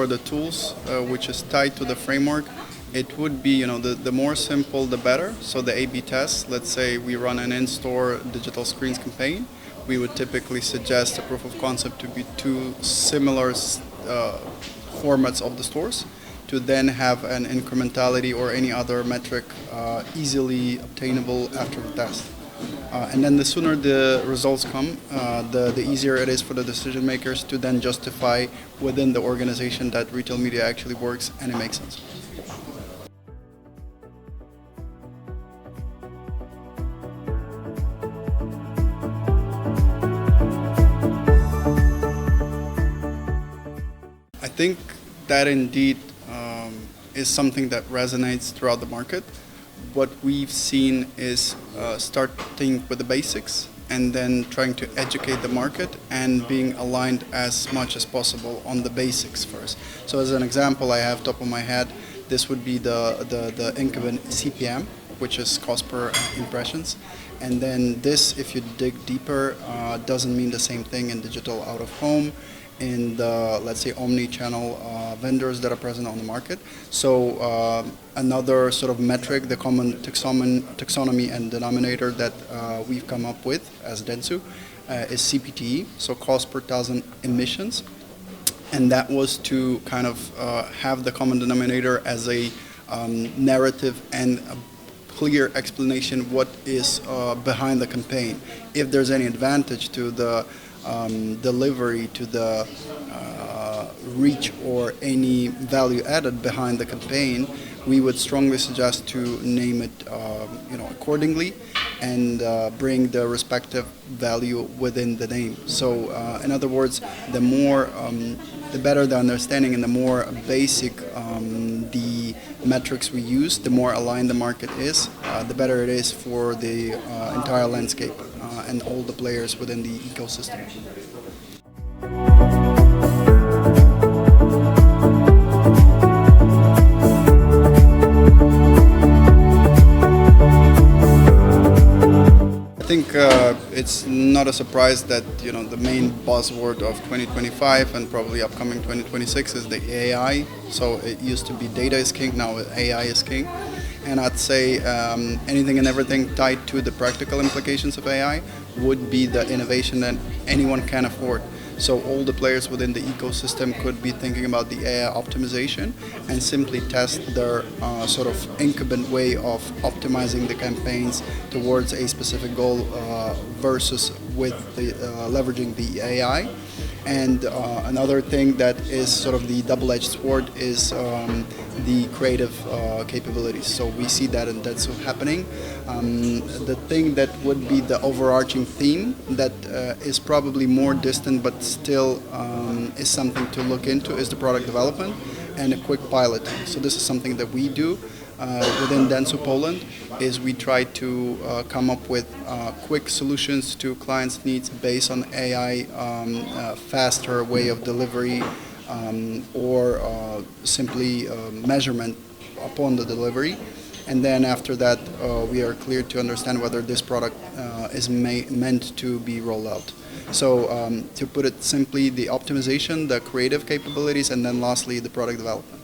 the tools, which is tied to the framework, it would be, the more simple, the better. So the A/B test, let's say we run an in-store digital screens campaign, we would typically suggest a proof of concept to be two similar formats of the stores, to then have an incrementality or any other metric easily obtainable after the test. And then the sooner the results come, the easier it is for the decision makers to then justify within the organization that retail media actually works and it makes sense. I think that indeed is something that resonates throughout the market. What we've seen is starting with the basics and then trying to educate the market and being aligned as much as possible on the basics first. So as an example, I have top of my head, this would be the incumbent CPM, which is cost per impressions. And then this, if you dig deeper, doesn't mean the same thing in digital out of home, in the, let's say, omni-channel vendors that are present on the market. So another sort of metric, the common taxonomy and denominator that we've come up with as dentsu is CPTE, so cost per thousand emissions. And that was to kind of have the common denominator as a narrative and a clear explanation what is behind the campaign. If there's any advantage to the delivery, to the reach, or any value added behind the campaign, we would strongly suggest to name it accordingly and bring the respective value within the name. So in other words, the better the understanding and the more basic the metrics we use, the more aligned the market is, the better it is for the entire landscape and all the players within the ecosystem. I think it's not a surprise that the main buzzword of 2025 and probably upcoming 2026 is the AI. So it used to be data is king, now AI is king. And I'd say anything and everything tied to the practical implications of AI would be the innovation that anyone can afford. So all the players within the ecosystem could be thinking about the AI optimization and simply test their sort of incumbent way of optimizing the campaigns towards a specific goal versus with leveraging the AI. And another thing that is sort of the double-edged sword is the creative capabilities. So we see that and that's happening. The thing that would be the overarching theme that is probably more distant but still is something to look into is the product development and a quick piloting. So this is something that we do within dentsu Poland, is we try to come up with quick solutions to clients' needs based on AI, faster way of delivery, or simply measurement upon the delivery. And then after that, we are clear to understand whether this product is meant to be rolled out. So to put it simply, the optimization, the creative capabilities, and then lastly, the product development.